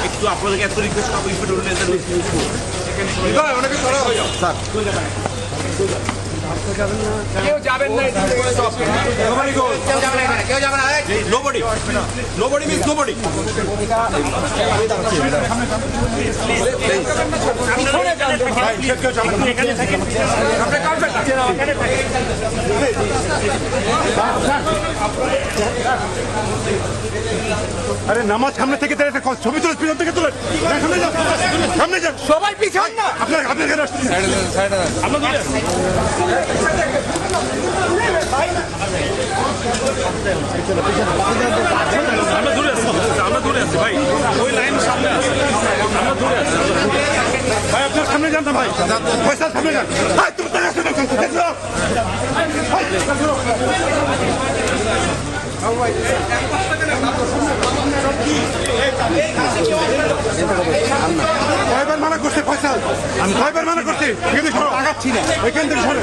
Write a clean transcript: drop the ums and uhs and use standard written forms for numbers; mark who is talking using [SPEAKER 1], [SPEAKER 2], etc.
[SPEAKER 1] একটু আপনাদেরকে এত রিকোয়েস্ট করবো কেউ যাবেন না, কেউ যাবে না, nobody means nobody.
[SPEAKER 2] আরে নামাজ সামনে থেকে ছবি তুলে পিছন থেকে তুলে সামনে যান,
[SPEAKER 1] সবাই পিছন না,
[SPEAKER 2] আপনার
[SPEAKER 1] আমরা দূরে আছি ভাই, ওই লাইন সামনে আছে, আমরা দূরে আছি
[SPEAKER 2] ভাই, আপনার সামনে যান না ভাই, ফয়সাল সামনে যান। কয়বার মানা করছে ফয়সাল, আমি কয়বার মানা করছি, আগাচ্ছি না, ওইখান থেকে সরে